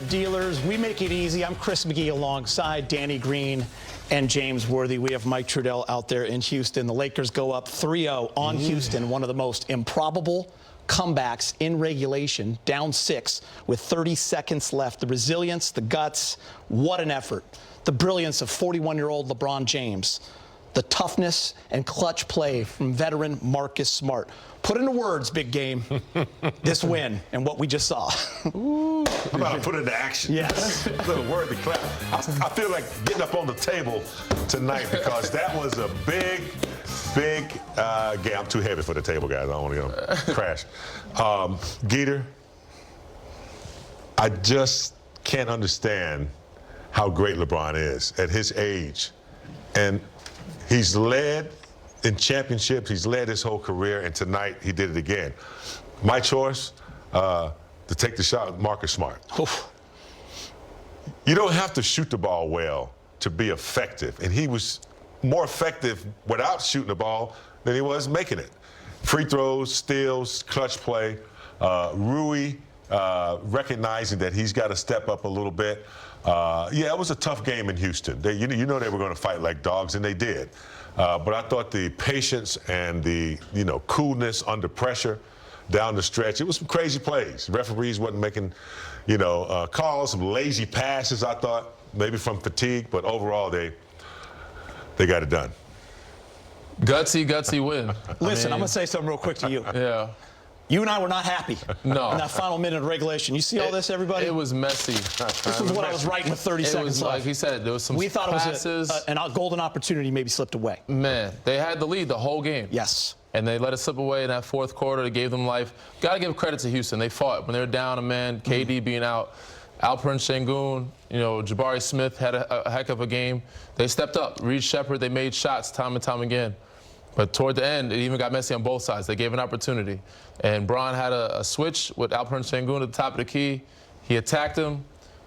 dealers. We make it easy. I'm Chris McGee alongside Danny Green and James Worthy. We have Mike Trudell out there in Houston. The Lakers go up 3-0 on Houston, one of the most improbable comebacks in regulation, down 6 with 30 seconds left. The resilience, the guts, what an effort. The brilliance of 41-year-old LeBron James. The toughness and clutch play from veteran Marcus Smart. Put into words, big game, this win and what we just saw. How about I put it into action? Yes. A little word to clap. I feel like getting up on the table tonight because that was a big game. I'm too heavy for the table, guys. I don't want to crash. Geeter, I just can't understand how great LeBron is at his age. And he's led in championships. He's led his whole career, and tonight he did it again. My choice to take the shot, Marcus Smart. Oof. You don't have to shoot the ball well to be effective, and he was more effective without shooting the ball than he was making it. Free throws, steals, clutch play. Rui recognizing that he's got to step up a little bit. Yeah, it was a tough game in Houston. You know they were going to fight like dogs, and they did. But I thought the patience and the coolness under pressure down the stretch, it was some crazy plays. Referees wasn't making calls, some lazy passes, I thought, maybe from fatigue, but overall they got it done. Gutsy win. Listen, I'm going to say something real quick to you. Yeah. You and I were not happy no. in that final minute of regulation. You see all this, everybody? It was messy. This is what I was writing with 30 seconds left. Like he said, there was some We thought passes. It was a golden opportunity maybe slipped away. Man, they had the lead the whole game. Yes. And they let it slip away in that fourth quarter. They gave them life. Got to give credit to Houston. They fought. When they were down a man, KD being out, Alperen Sengun, Jabari Smith had a heck of a game. They stepped up. Reed Shepherd, they made shots time and time again. But toward the end, it even got messy on both sides. They gave an opportunity. And Bron had a switch with Alperen Sengun at the top of the key. He attacked him,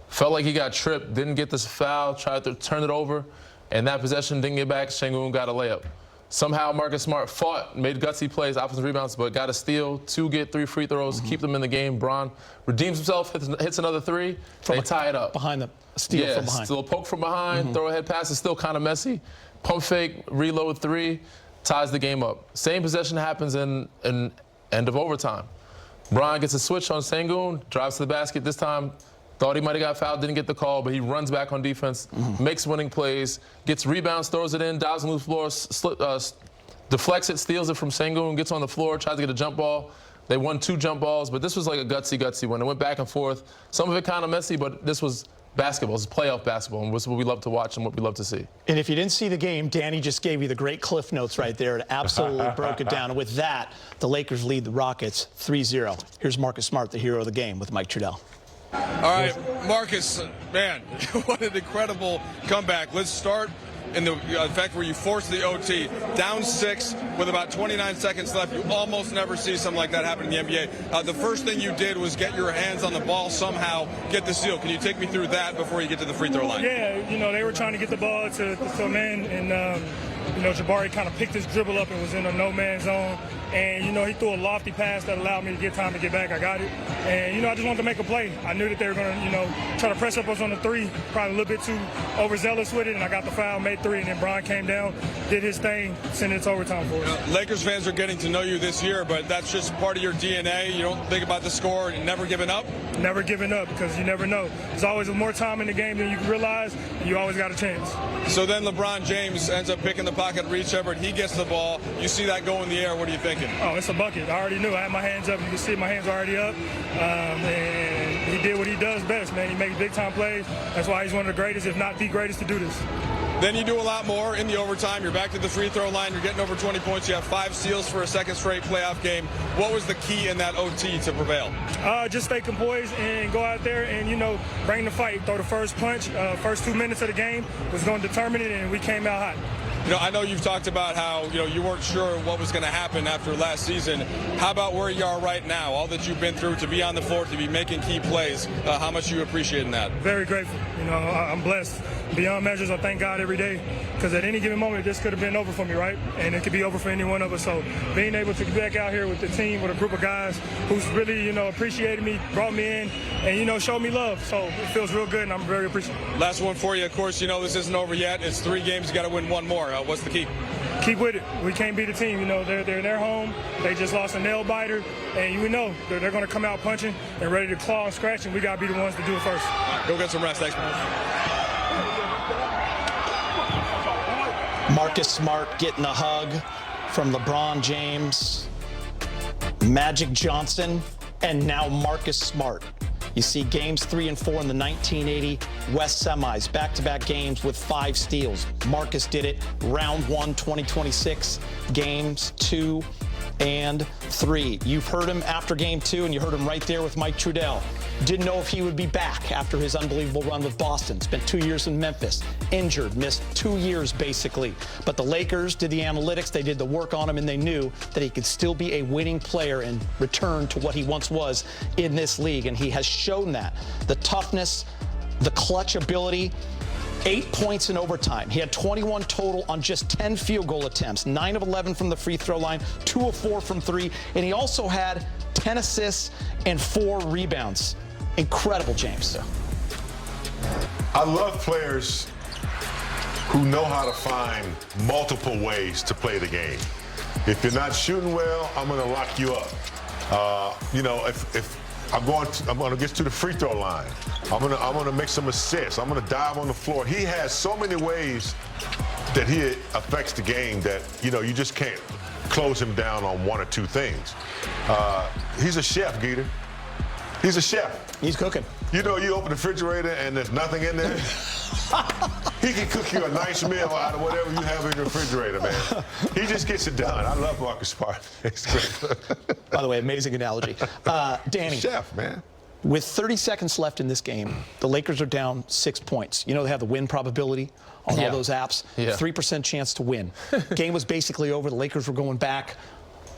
felt like he got tripped, didn't get this foul, tried to turn it over, and that possession didn't get back. Sengun got a layup. Somehow Marcus Smart fought, made gutsy plays, offensive rebounds, but got a steal, 2 get 3 free throws, keep them in the game. Bron redeems himself, hits another 3, they tie it up. Behind the steal from behind. Still a poke from behind, throw ahead pass is still kind of messy. Pump fake, reload 3. Ties the game up. Same possession happens in end of overtime. Bron gets a switch on Sengun, drives to the basket. This time, thought he might have got fouled, didn't get the call, but he runs back on defense, makes winning plays, gets rebounds, throws it in, dives on the floor, deflects it, steals it from Sengun, gets on the floor, tries to get a jump ball. They won 2 jump balls, but this was like a gutsy one. It went back and forth. Some of it kind of messy, but this was basketball. It's playoff basketball, and this is what we love to watch and what we love to see. And if you didn't see the game, Danny just gave you the great cliff notes right there. It absolutely broke it down. And with that, the Lakers lead the Rockets 3-0. Here's Marcus Smart, the hero of the game, with Mike Trudell. All right, Marcus, man, what an incredible comeback. Let's start in the fact where you force the OT, down 6 with about 29 seconds left. You almost never see something like that happen in the NBA. The first thing you did was get your hands on the ball somehow, get the steal. Can you take me through that before you get to the free throw line? Yeah, they were trying to get the ball to some man, and Jabari kind of picked his dribble up and was in a no-man zone. And, he threw a lofty pass that allowed me to get time to get back. I got it. And, I just wanted to make a play. I knew that they were going to, try to press up us on the 3, probably a little bit too overzealous with it, and I got the foul, made 3, and then Bron came down, did his thing, sent it to overtime for us. Lakers fans are getting to know you this year, but that's just part of your DNA. You don't think about the score and never giving up? Never giving up, because you never know. There's always more time in the game than you realize. You always got a chance. So then LeBron James ends up picking the pocket, Reed Shepherd. He gets the ball. You see that go in the air. What are you thinking? Oh, it's a bucket. I already knew. I had my hands up. You can see my hands are already up. And he did what he does best, man. He makes big-time plays. That's why he's one of the greatest, if not the greatest, to do this. Then you do a lot more in the overtime. You're back to the free throw line. You're getting over 20 points. You have 5 steals for a second straight playoff game. What was the key in that OT to prevail? Just stay composed and go out there and, bring the fight. Throw the first punch. First 2 minutes of the game was going to determine it, and we came out hot. I know you've talked about how, you weren't sure what was going to happen after last season. How about where you are right now? All that you've been through, to be on the floor, to be making key plays. How much you appreciate that? Very grateful. I'm blessed. beyond measures. I thank God every day because at any given moment, this could have been over for me, right? And it could be over for any one of us. So being able to get back out here with the team, with a group of guys who's really, appreciated me, brought me in, and, showed me love. So it feels real good, and I'm very appreciative. Last one for you. Of course, this isn't over yet. It's 3 games. You got to win 1 more. What's the key? Keep with it. We can't beat the team. They're their home. They just lost a nail biter, and we know they're going to come out punching and ready to claw and scratch, and we got to be the ones to do it first. Go get some rest. Thanks, man. Marcus Smart getting a hug from LeBron James, Magic Johnson, and now Marcus Smart. You see games 3 and 4 in the 1980 West semis, back-to-back games with 5 steals. Marcus did it round 1, 2026, games 2 and 3. You've heard him after game 2, and you heard him right there with Mike Trudell. Didn't know if he would be back after his unbelievable run with Boston. Spent 2 years in Memphis, injured, missed 2 years basically. But the Lakers did the analytics, they did the work on him, and they knew that he could still be a winning player and return to what he once was in this league. And he has shown that. The toughness, the clutch ability. 8 points in overtime. He had 21 total on just 10 field goal attempts, 9 of 11 from the free throw line, 2 of 4 from 3, and he also had 10 assists and 4 rebounds. Incredible, James. I love players who know how to find multiple ways to play the game. If you're not shooting well, I'm going to lock you up. If I'm going to get to the free throw line. I'm going to make some assists. I'm going to dive on the floor. He has so many ways that he affects the game that, you just can't close him down on 1 or 2 things. He's a chef, Geeter. He's a chef. He's cooking. You open the refrigerator and there's nothing in there. He can cook you a nice meal out of whatever you have in your refrigerator, man. He just gets it done. I love Marcus Smart. By the way, amazing analogy. Danny. Chef, man. With 30 seconds left in this game, the Lakers are down 6 points. They have the win probability on all those apps. 3% chance to win. Game was basically over. The Lakers were going back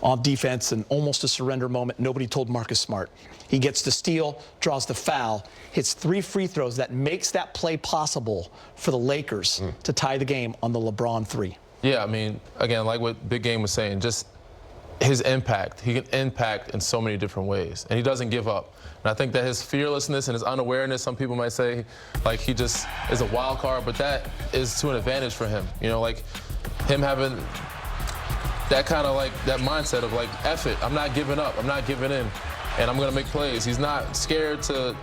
on defense and almost a surrender moment. Nobody told Marcus Smart. He gets the steal, draws the foul, hits 3 free throws that makes that play possible for the Lakers to tie the game on the LeBron 3. Yeah, I mean, again, like what Big Game was saying, just his impact. He can impact in so many different ways, and he doesn't give up. And I think that his fearlessness and his unawareness, some people might say, like he just is a wild card, but that is to an advantage for him. Like him having that kind of that mindset of F it, I'm not giving up, I'm not giving in, and I'm gonna make plays. He's not scared to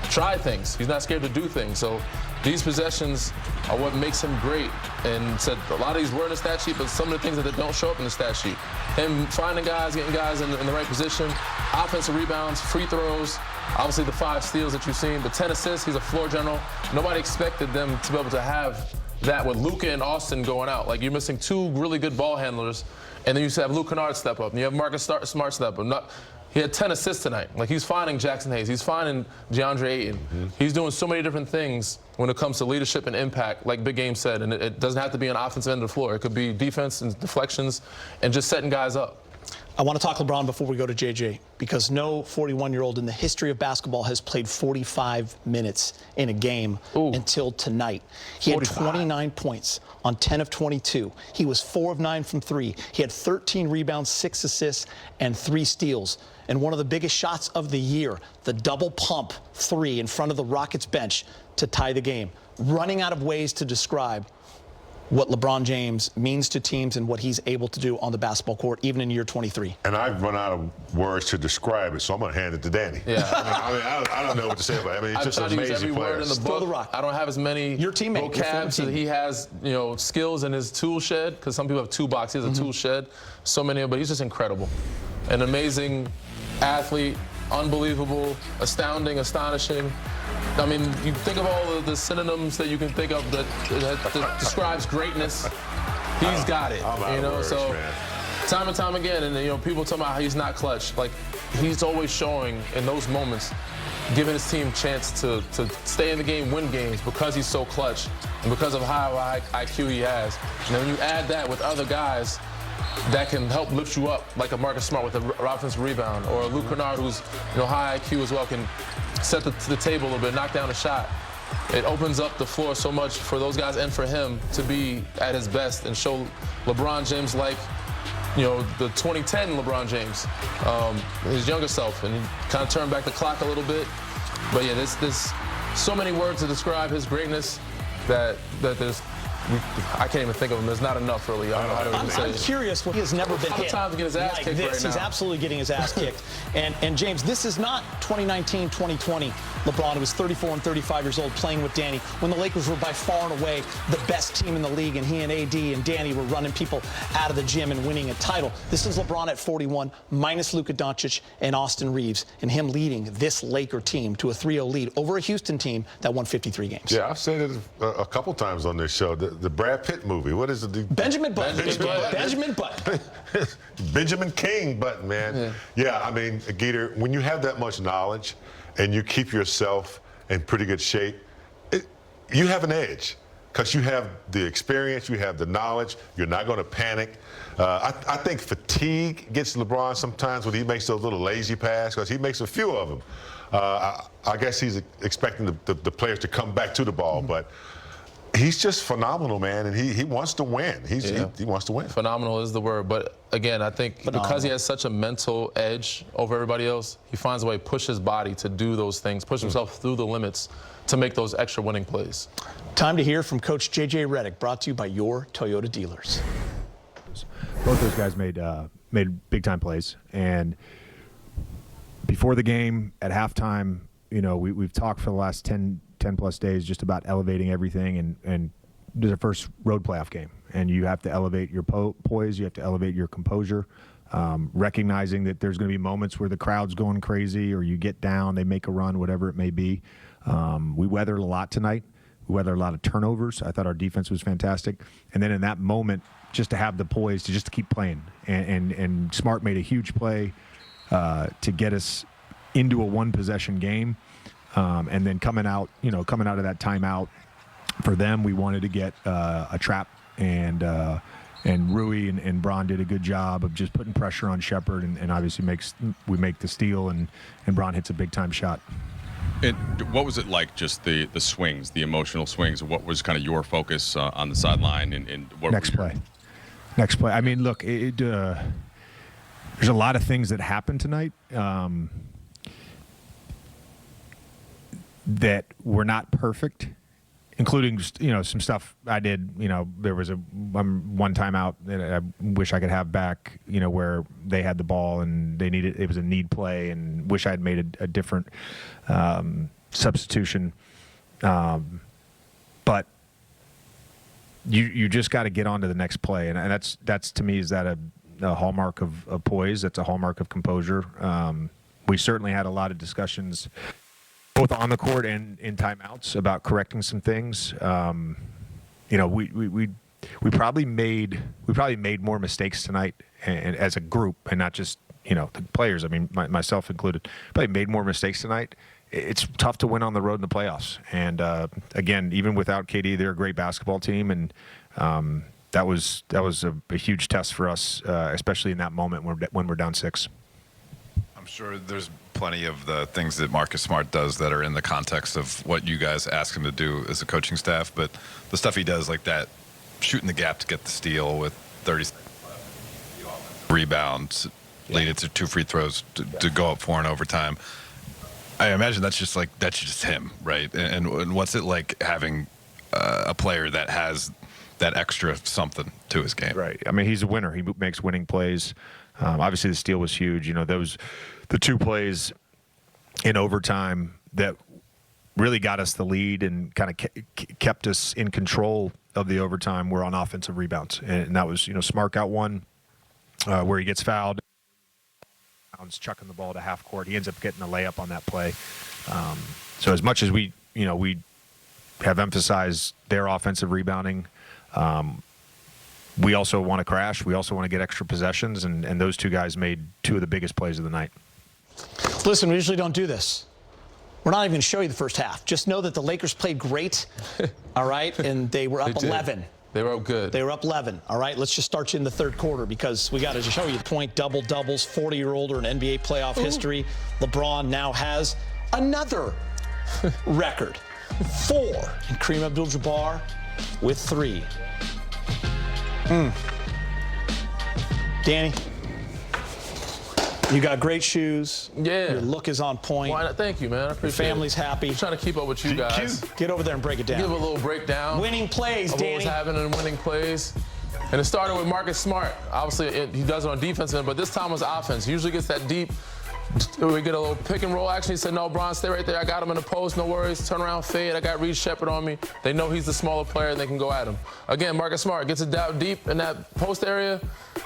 try things. He's not scared to do things. So these possessions are what makes him great. And said a lot of these were in the stat sheet, but some of the things that don't show up in the stat sheet. Him finding guys, getting guys in the right position, offensive rebounds, free throws, obviously the 5 steals that you've seen, the 10 assists. He's a floor general. Nobody expected them to be able to have that with Luka and Austin going out. You're missing 2 really good ball handlers, and then you have Luke Kennard step up, and you have Marcus Smart step up. He had 10 assists tonight. He's finding Jackson Hayes. He's finding DeAndre Ayton. He's doing so many different things when it comes to leadership and impact, like Big Game said. And it doesn't have to be on offensive end of the floor. It could be defense and deflections and just setting guys up. I want to talk LeBron before we go to JJ, because no 41-year-old in the history of basketball has played 45 minutes in a game until tonight. He had 29 points on 10 of 22. He was 4 of 9 from 3. He had 13 rebounds, 6 assists, and 3 steals. And one of the biggest shots of the year, the double pump 3 in front of the Rockets bench to tie the game. Running out of ways to describe what LeBron James means to teams and what he's able to do on the basketball court, even in year 23. And I've run out of words to describe it, so I'm going to hand it to Danny. Yeah. I don't know what to say about it. He's just an amazing player. Word in the book. I don't have as many vocabs that he has, skills in his tool shed, because some people have 2 boxes. He has a tool shed. So many, but he's just incredible. An amazing athlete, unbelievable, astounding, astonishing. I mean, you think of all of the synonyms that you can think of that describes greatness. He's got it, So time and time again, and people talk about how he's not clutch. He's always showing in those moments, giving his team a chance to stay in the game, win games, because he's so clutch and because of how high IQ he has. And then when you add that with other guys that can help lift you up, like a Marcus Smart with an offensive rebound, or a Luke Kennard who's high IQ as well, can set the table a little bit, knock down a shot. it opens up the floor so much for those guys and for him to be at his best and show LeBron James like, you know, the 2010 LeBron James, his younger self, and he kind of turned back the clock a little bit. But yeah, there's so many words to describe his greatness that I can't even think of him. There's not enough, really. I don't know how to even say I'm it. curious. He has never been hit time to get his ass like kicked this. right now. He's absolutely getting his ass kicked. And James, this is not 2019, 2020 LeBron, who was 34 and 35 years old, playing with Danny, when the Lakers were by far and away the best team in the league, and he and AD and Danny were running people out of the gym and winning a title. This is LeBron at 41, minus Luka Doncic and Austin Reeves, and him leading this Laker team to a 3-0 lead over a Houston team that won 53 games. Yeah, I've said it a couple times on this show. The Brad Pitt movie. What is it? Benjamin Button. Benjamin Button. Benjamin King Button, man. Yeah, I mean, Geeter, when you have that much knowledge and you keep yourself in pretty good shape, you have an edge because you have the experience, you have the knowledge, you're not going to panic. I think fatigue gets LeBron sometimes when he makes those little lazy passes, because he makes a few of them. I guess he's expecting the players to come back to the ball, but he's just phenomenal, man, and he wants to win. He wants to win. Phenomenal is the word, but again, I think because he has such a mental edge over everybody else, he finds a way to push his body to do those things, push himself through the limits to make those extra winning plays. Time to hear from Coach JJ Redick, brought to you by your Toyota dealers. Both those guys made big-time plays, and before the game, at halftime, you know, we've talked for the last 10-plus days just about elevating everything, and there's a first road playoff game, and you have to elevate your poise, you have to elevate your composure, recognizing that there's going to be moments where the crowd's going crazy or you get down, they make a run, whatever it may be. We weathered a lot tonight. We weathered a lot of turnovers. I thought our defense was fantastic. And then in that moment, just to have the poise to just keep playing. And Smart made a huge play to get us into a one-possession game. And then coming out of that timeout, for them, we wanted to get a trap, and Rui and Bron did a good job of just putting pressure on Shepherd, and obviously we make the steal, and Bron hits a big-time shot. And what was it like, just the swings, the emotional swings? What was kind of your focus on the sideline? And what Next play. I mean, look, there's a lot of things that happened tonight that were not perfect, including, you know, some stuff I did. You know, there was one timeout that I wish I could have back, you know, where they had the ball and it was a need play, and wish I had made a different substitution. But you just got to get on to the next play, and that's to me, is that a hallmark of poise. That's a hallmark of composure. We certainly had a lot of discussions, both on the court and in timeouts, about correcting some things. You know, we probably made more mistakes tonight, and as a group, and not just, you know, the players. I mean, myself included, probably made more mistakes tonight. It's tough to win on the road in the playoffs, and again, even without KD, they're a great basketball team, and that was a huge test for us, especially in that moment when we're down 6. I'm sure there's plenty of the things that Marcus Smart does that are in the context of what you guys ask him to do as a coaching staff, but the stuff he does, like that, shooting the gap to get the steal with 30 seconds left, rebounds, lead it to 2 free throws to go up 4 in overtime. I imagine that's just him, right? And what's it like having a player that has that extra something to his game? Right. I mean, he's a winner. He makes winning plays. Obviously, the steal was huge. You know, the 2 plays in overtime that really got us the lead and kind of kept us in control of the overtime were on offensive rebounds. And that was, you know, Smart got one where he gets fouled, chucking the ball to half court. He ends up getting a layup on that play. So as much as we have emphasized their offensive rebounding, we also want to crash. We also want to get extra possessions, and those 2 guys made 2 of the biggest plays of the night. Listen, we usually don't do this. We're not even going to show you the first half. Just know that the Lakers played great, all right, and they were up 11. They were up good. They were up 11. All right, let's just start you in the third quarter, because we got to show you the point doubles, 40-year-older in NBA playoff history. LeBron now has another record 4, and Kareem Abdul-Jabbar with 3. Danny, you got great shoes. Yeah. Your look is on point. Why not? Thank you, man. I appreciate Your family's it. happy. I'm trying to keep up with you guys. Get over there and break it down. Give a little breakdown. Winning plays, of what was Danny. happening in winning plays. And it started with Marcus Smart. Obviously, he does it on defense, but this time it was offense. He usually gets that deep. We get a little pick and roll action. He said, no, Bron, stay right there. I got him in the post. No worries. Turn around, fade. I got Reed Shepard on me. They know he's the smaller player, and they can go at him. Again, Marcus Smart gets it down deep in that post area,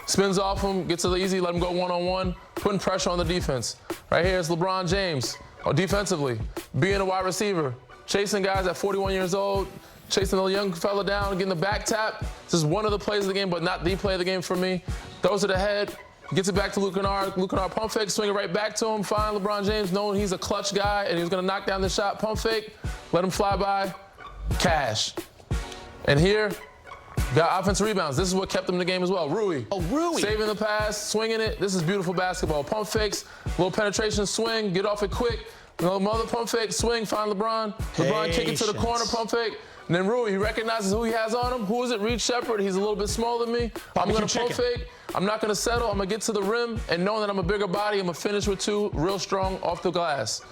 spins off him, gets it easy, let him go one-on-one, putting pressure on the defense. Right here is LeBron James, defensively, being a wide receiver, chasing guys at 41 years old, chasing the young fella down, getting the back tap. This is one of the plays of the game, but not the play of the game for me. Throws it ahead. Gets it back to Luke Kennard. Luke Kennard pump fake, swing it right back to him. Fine, LeBron James, knowing he's a clutch guy and he's going to knock down the shot. Pump fake, let him fly by. Cash. And here, got offensive rebounds. This is what kept him in the game as well. Rui. Oh, Rui. Saving the pass, swinging it. This is beautiful basketball. Pump fakes, little penetration, swing, get off it quick. Another pump fake, swing, find LeBron. LeBron kick it to the corner, pump fake. And then Rui, he recognizes who he has on him. Who is it? Reed Shepard. He's a little bit smaller than me. I'm going to pump fake. I'm not going to settle. I'm going to get to the rim. And knowing that I'm a bigger body, I'm going to finish with 2 real strong off the glass.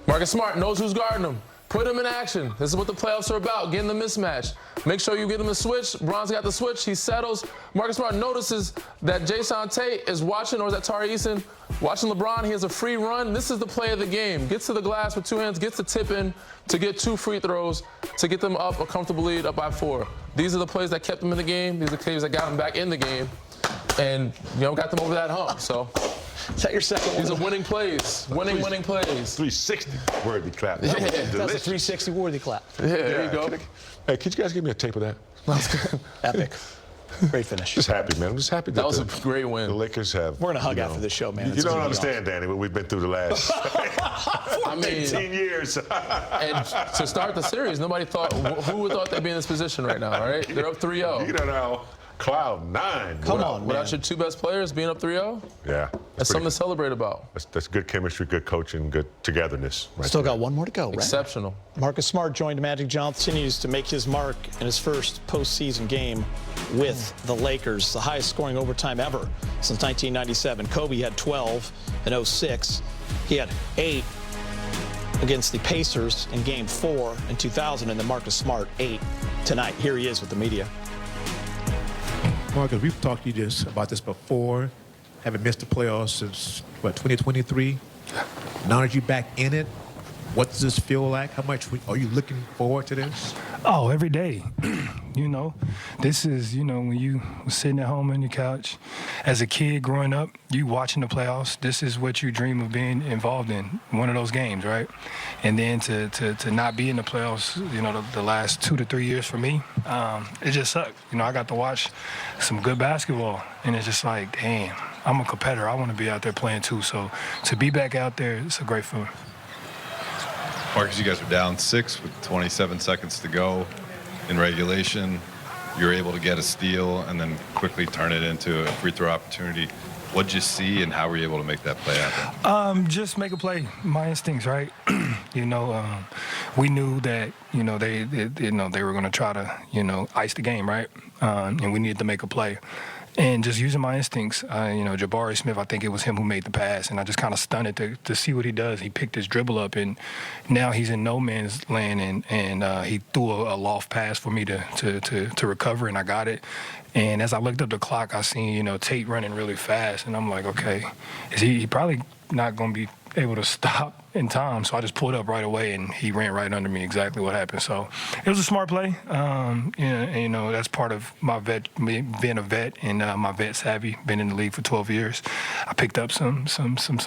Marcus Smart knows who's guarding him. Put him in action. This is what the playoffs are about, getting the mismatch. Make sure you get him a switch. Bron's got the switch. He settles. Marcus Smart notices that Jason Tate is watching, or is that Tari Eason, watching LeBron. He has a free run. This is the play of the game. Gets to the glass with 2 hands, gets the tip in to get 2 free throws to get them up a comfortable lead, up by 4. These are the plays that kept them in the game. These are the plays that got them back in the game. And, got them over that hump. So, is that your second one? These are winning plays. Winning plays. 360 worthy clap. That's a 360 worthy clap. Yeah, there you go. Hey, could you guys give me a tape of that? Epic. Great finish. Just happy, man. I'm just happy that was a great win. The Lakers have. We're going to hug after this show, man. You don't understand, Danny, what we've been through the last 15 years. And to start the series, nobody thought, who would thought they'd be in this position right now, right? They're up 3-0. You know now, cloud 9. Come on, man. Without your 2 best players being up 3-0? Yeah. That's something to celebrate about. That's good chemistry, good coaching, good togetherness. Right Still there. got one more to go, right? Exceptional. Marcus Smart joined Magic Johnson, continues to make his mark in his first postseason game with the Lakers, the highest scoring overtime ever since 1997. Kobe had 12 in 06. He had 8 against the Pacers in Game 4 in 2000, and then Marcus Smart 8 tonight. Here he is with the media. Marcus, we've talked to you just about this before. Haven't missed the playoffs since, 2023? Now that you're back in it, what does this feel like? How much are you looking forward to this? Oh, every day. This is, when you were sitting at home on your couch as a kid growing up, you watching the playoffs, this is what you dream of being involved in, one of those games, right? And then to not be in the playoffs, the last 2 to 3 years for me, it just sucked. I got to watch some good basketball, and it's just like, damn, I'm a competitor. I want to be out there playing too. So to be back out there, it's a great feeling. Marcus, you guys are down 6 with 27 seconds to go in regulation. You're able to get a steal and then quickly turn it into a free throw opportunity. What'd you see, and how were you able to make that play happen? Just make a play. My instincts, right? We knew that they were going to try to ice the game, right? And we needed to make a play. And just using my instincts, Jabari Smith, I think it was him who made the pass, and I just kind of stunned it to see what he does. He picked his dribble up, and now he's in no man's land, and he threw a loft pass for me to recover, and I got it. And as I looked up the clock, I seen, Tate running really fast, and I'm like, okay, is he probably not going to be able to stop in time? So I just pulled up right away, and he ran right under me. Exactly what happened. So it was a smart play. That's part of my being a vet and my vet savvy. Been in the league for 12 years. I picked up some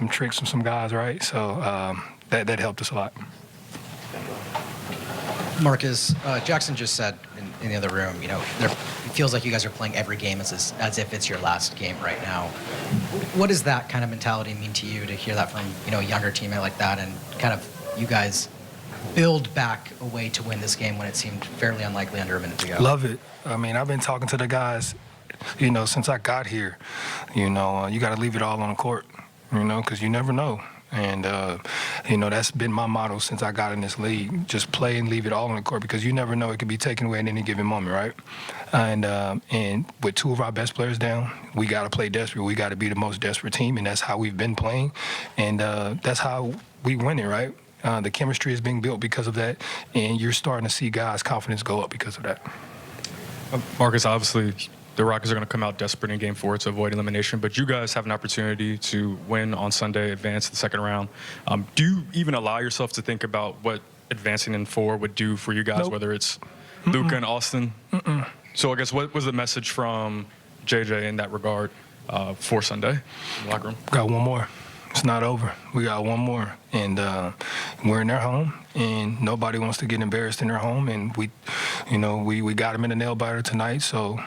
tricks from some guys, right? So that helped us a lot. Marcus, Jackson just said in the other room, it feels like you guys are playing every game as if it's your last game right now. What does that kind of mentality mean to you, to hear that from, a younger teammate like that, and kind of you guys build back a way to win this game when it seemed fairly unlikely under a minute to go? Love it. I mean, I've been talking to the guys, since I got here. You got to leave it all on the court, because you never know. And that's been my motto since I got in this league. Just play and leave it all on the court, because you never know, it could be taken away at any given moment, right? And with two of our best players down, we got to play desperate. We got to be the most desperate team, and that's how we've been playing. And that's how we win it, right? The chemistry is being built because of that, and you're starting to see guys' confidence go up because of that. Marcus, obviously, the Rockets are going to come out desperate in Game 4 to avoid elimination, but you guys have an opportunity to win on Sunday, advance to the second round. Do you even allow yourself to think about what advancing in 4 would do for you guys, Nope. whether it's Luka and Austin? So I guess what was the message from JJ in that regard for Sunday in the locker room? Got one more. It's not over. We got one more, and we're in their home, and nobody wants to get embarrassed in their home, and we got them in a nail biter tonight, so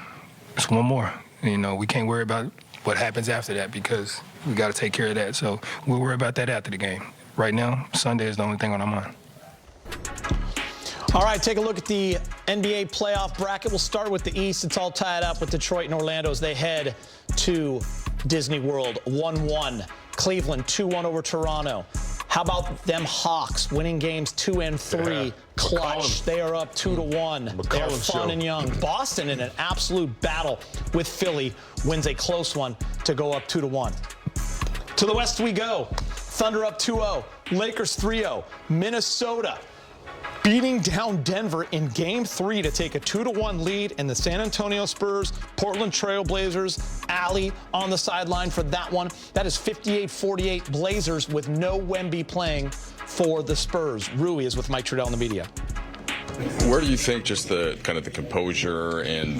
it's one more. We can't worry about what happens after that, because we got to take care of that. So we'll worry about that after the game. Right now, Sunday is the only thing on our mind. All right, take a look at the NBA playoff bracket. We'll start with the East. It's all tied up with Detroit and Orlando as they head to Disney World. 1-1. Cleveland 2-1 over Toronto. How about them Hawks winning games 2 and 3? Yeah. Clutch. They are up 2-1. They're fun and young. Boston in an absolute battle with Philly wins a close one to go up 2-1. To the West we go. Thunder up 2-0. Lakers 3-0. Minnesota beating down Denver in Game 3 to take a 2-1 lead, and the San Antonio Spurs, Portland Trail Blazers, Allie on the sideline for that one. That is 58-48 Blazers with no Wemby playing for the Spurs. Rui is with Mike Trudell in the media. Where do you think just the kind of the composure and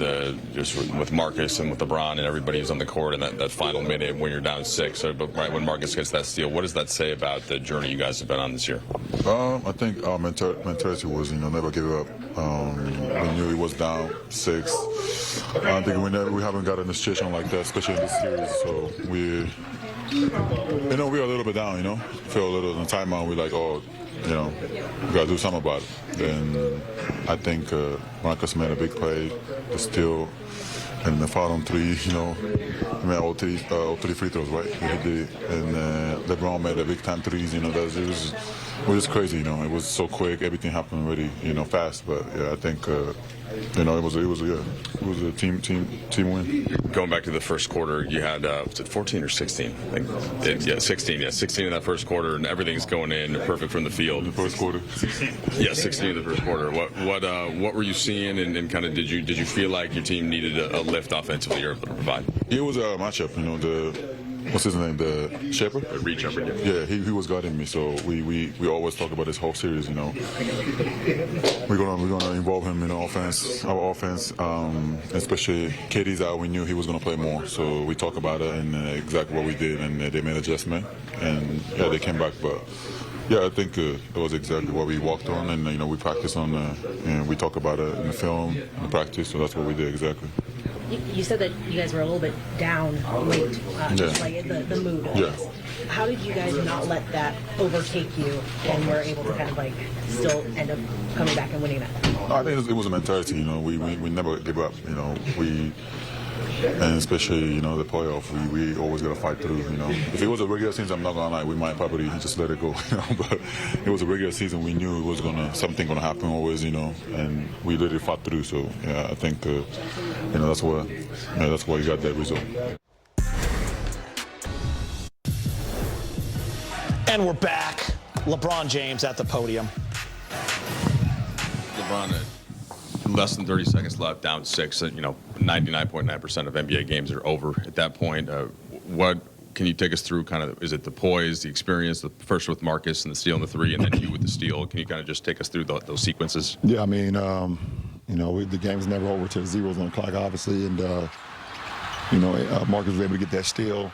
just with Marcus and with LeBron and everybody who's on the court in that final minute when you're down 6, but right when Marcus gets that steal, what does that say about the journey you guys have been on this year? I think our mentality was, never give up. We knew he was down 6. I think we haven't gotten in a situation like that, especially in this series. So we were a little bit down, feel a little in the timeout. We're like, we got to do something about it. And I think Marcus made a big play, the steal, and the foul on 3, he made all three free throws, right? He did. And LeBron made a big time threes, it was just crazy, it was so quick, everything happened really, fast. But yeah, I think, it was a team win. Going back to the first quarter, you had was it 14 or 16? I think. Yeah, 16. Yeah, 16 in that first quarter, and everything's going in perfect from the field. The first quarter. 16. Yeah, 16 in the first quarter. What were you seeing, and kind of did you feel like your team needed a lift offensively or able to provide? It was a matchup. What's his name? The Shepherd? Reed Shepherd. Yeah, he was guarding me. So we always talk about this whole series. We're gonna involve him in our offense, especially KD's out. We knew he was gonna play more, so we talked about it and exactly what we did, and they made adjustment, and yeah, they came back. But yeah, I think that was exactly what we walked on, and we practiced on, and we talk about it in the film, in the practice. So that's what we did exactly. You said that you guys were a little bit down late, just like the mood. Yeah. How did you guys not let that overtake you and were able to kind of still end up coming back and winning that? I think it was a mentality. We never give up. And especially the playoff, we always gotta fight through. If it was a regular season, I'm not gonna lie, we might probably just let it go. But it was a regular season. We knew it was something gonna happen always. And we literally fought through. So yeah, I think that's why you got that result. And we're back. LeBron James at the podium. LeBron, less than 30 seconds left, down 6. 99.9% of NBA games are over at that point. What can you take us through? Kind of, is it the poise, the experience, the first with Marcus and the steal and the 3, and then you with the steal? Can you kind of just take us through those sequences? Yeah, I mean, the game's never over till the zeros on the clock, obviously, and Marcus was able to get that steal.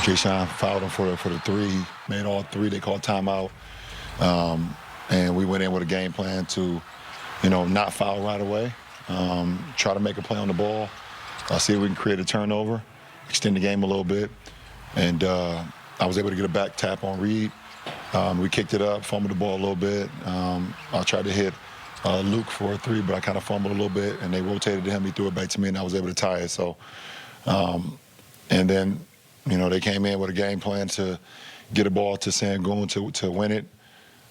Jay-Sean fouled him for the 3, made all 3. They called timeout, and we went in with a game plan to, not foul right away. Try to make a play on the ball, see if we can create a turnover, extend the game a little bit. And I was able to get a back tap on Reed. We kicked it up, fumbled the ball a little bit. I tried to hit Luke for a 3, but I kind of fumbled a little bit, and they rotated to him. He threw it back to me, and I was able to tie it. So, and then, they came in with a game plan to get a ball to Sangoon to win it.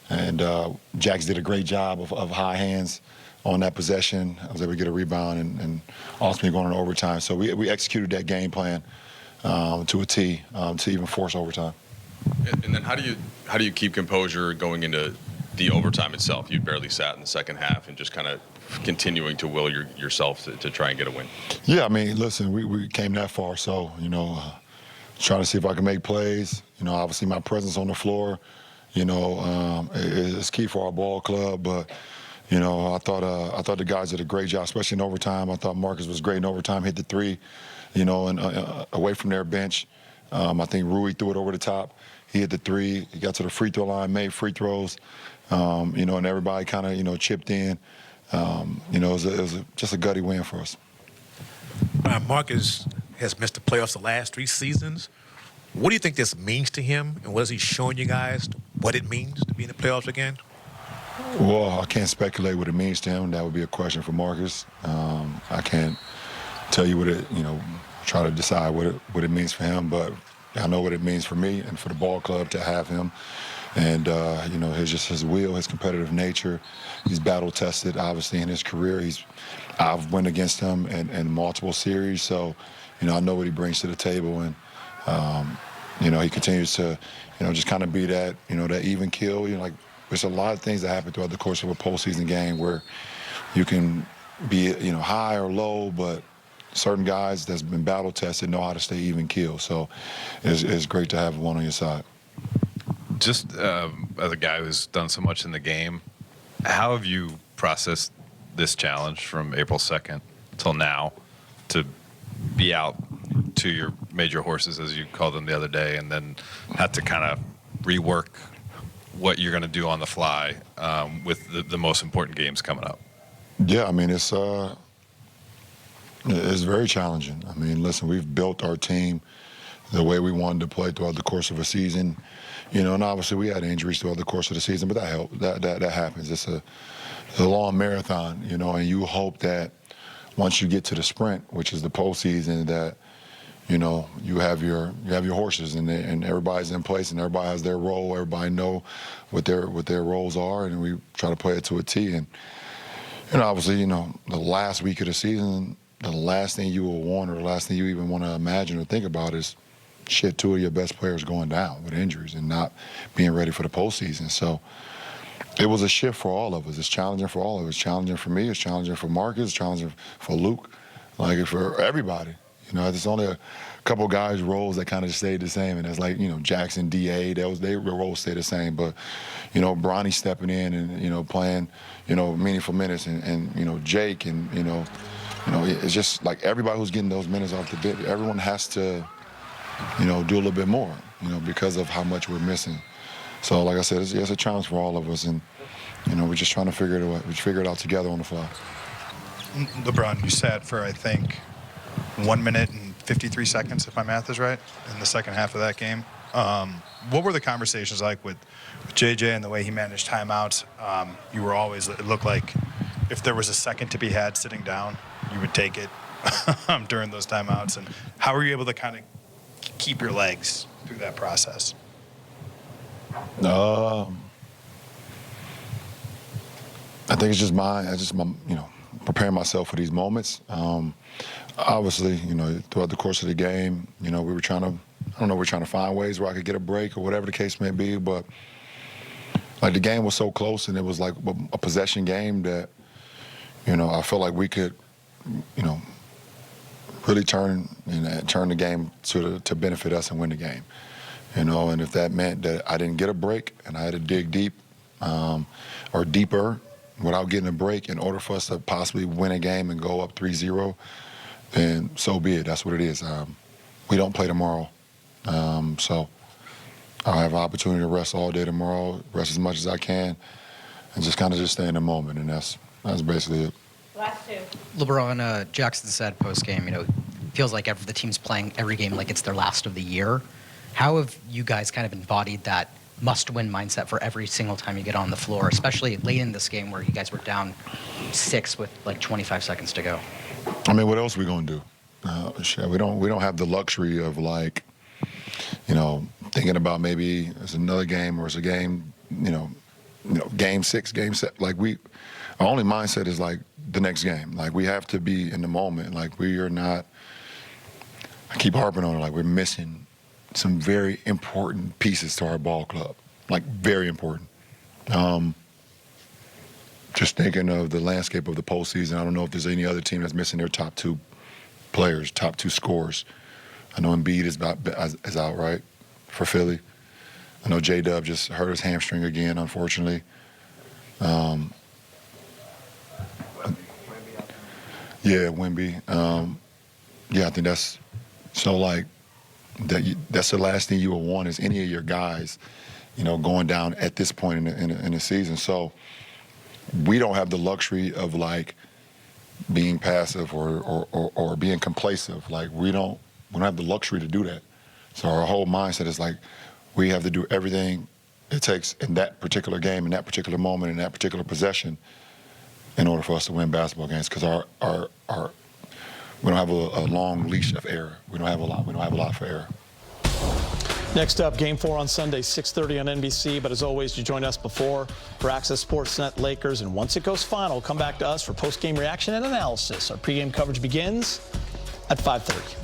And Jax did a great job of high hands on that possession. I was able to get a rebound and ultimately going into overtime. So we executed that game plan to a T to even force overtime. And then how do you keep composure going into the overtime itself? You barely sat in the second half and just kind of continuing to will yourself to try and get a win. Yeah, I mean, listen, we came that far, so, trying to see if I can make plays. Obviously my presence on the floor, is key for our ball club, but, I thought the guys did a great job, especially in overtime. I thought Marcus was great in overtime, hit the three, and away from their bench. I think Rui threw it over the top. He hit the three. He got to the free throw line, made free throws, and everybody kind of, chipped in. It was just a gutty win for us. Marcus has missed the playoffs the last 3 seasons. What do you think this means to him, and what is he showing you guys what it means to be in the playoffs again? Well, I can't speculate what it means to him. That would be a question for Marcus. I can't tell you what it, try to decide what it means for him, but I know what it means for me and for the ball club to have him. And, his will, his competitive nature. He's battle-tested, obviously, in his career. I've went against him in multiple series, so, I know what he brings to the table. And, he continues to, just kind of be that, that even kill. There's a lot of things that happen throughout the course of a postseason game where you can be, high or low, but certain guys that's been battle-tested know how to stay even keel. So it's great to have one on your side. Just as a guy who's done so much in the game, how have you processed this challenge from April 2nd till now to be out to your major horses, as you called them the other day, and then have to kind of rework what you're going to do on the fly with the most important games coming up? Yeah, I mean, it's very challenging. I mean, listen, we've built our team the way we wanted to play throughout the course of a season. And obviously we had injuries throughout the course of the season, but that helped. That happens. It's a long marathon, and you hope that once you get to the sprint, which is the postseason, that you have your horses and everybody's in place and everybody has their role. Everybody know what their roles are, and we try to play it to a T. And obviously, the last week of the season, the last thing you will want or the last thing you even want to imagine or think about is, shit, 2 of your best players going down with injuries and not being ready for the postseason. So it was a shift for all of us. It's challenging for all of us. It's challenging for me. It's challenging for Marcus. It's challenging for Luke. For everybody. There's only a couple guys' roles that kind of stayed the same, and it's like, Jackson, DA, their roles stayed the same. But, Bronny stepping in and, playing, meaningful minutes, and Jake, and, it's just like everybody who's getting those minutes off the bit, everyone has to, do a little bit more, because of how much we're missing. So, like I said, it's a challenge for all of us, and, we're just trying to figure it out together on the fly. LeBron, you sat for, I think, 1 minute and 53 seconds, if my math is right, in the second half of that game. What were the conversations like with JJ and the way he managed timeouts? You were always, it looked like if there was a second to be had sitting down, you would take it during those timeouts. And how were you able to kind of keep your legs through that process? I think it's just preparing myself for these moments. Obviously, throughout the course of the game, we were trying to find ways where I could get a break or whatever the case may be. But the game was so close and it was like a possession game that, I felt like we could, really turn the game to benefit us and win the game. And if that meant that I didn't get a break and I had to dig deep or deeper without getting a break in order for us to possibly win a game and go up 3-0, then so be it. That's what it is. We don't play tomorrow. So I'll have an opportunity to rest all day tomorrow, rest as much as I can, and just kind of stay in the moment. And that's basically it. Last two. LeBron, Jackson said post-game, feels like the team's playing every game like it's their last of the year. How have you guys kind of embodied that must-win mindset for every single time you get on the floor, especially late in this game where you guys were down 6 with 25 seconds to go? I mean, what else are we gonna do? We don't have the luxury of thinking about maybe it's another game or it's a game, game 6, game 7. Like our only mindset is like the next game. Like we have to be in the moment. Like we are not. I keep harping on it. Like we're missing some very important pieces to our ball club. Like very important. Just thinking of the landscape of the postseason, I don't know if there's any other team that's missing their top 2 players, top 2 scorers. I know Embiid is out, right, for Philly. I know J-Dub just hurt his hamstring again, unfortunately. Yeah, Wemby. I think that's so like that's the last thing you would want is any of your guys, going down at this point in the season. So we don't have the luxury of like being passive or being complacent. Like we don't have the luxury to do that. So our whole mindset is like we have to do everything it takes in that particular game, in that particular moment, in that particular possession, in order for us to win basketball games. Because we don't have a long leash of error. We don't have a lot for error. Next up, Game 4 on Sunday, 6:30 on NBC. But as always, you joined us before for Access Sportsnet Lakers. And once it goes final, come back to us for post-game reaction and analysis. Our pregame coverage begins at 5:30.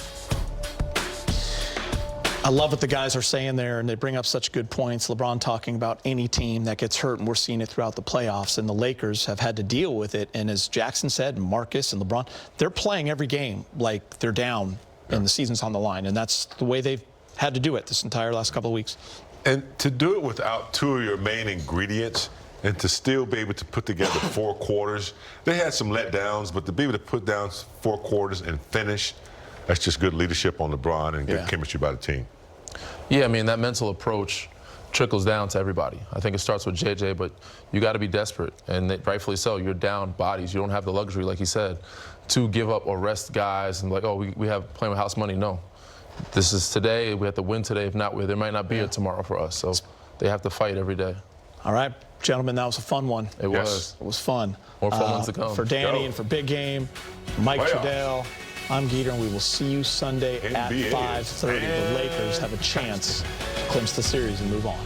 I love what the guys are saying there, and they bring up such good points. LeBron talking about any team that gets hurt, and we're seeing it throughout the playoffs. And the Lakers have had to deal with it. And as Jackson said, Marcus and LeBron, they're playing every game like they're down and the season's on the line. And that's the way they've had to do it this entire last couple of weeks. And to do it without 2 of your main ingredients and to still be able to put together 4 quarters. They had some letdowns, but to be able to put down 4 quarters and finish, that's just good leadership on LeBron and good chemistry by the team. Yeah, I mean, that mental approach trickles down to everybody. I think it starts with JJ, but you got to be desperate, and rightfully so. You're down bodies. You don't have the luxury, like he said, to give up or rest guys and like, oh, we have playing with house money. No. This is today. We have to win today. If not, there might not be a tomorrow for us. So they have to fight every day. All right, gentlemen, that was a fun one. It was. It was fun. More fun ones to come. For Danny and for Big Game, Mike Trudell, I'm Geeter, and we will see you Sunday at 5:30. The Lakers have a chance to clinch the series and move on.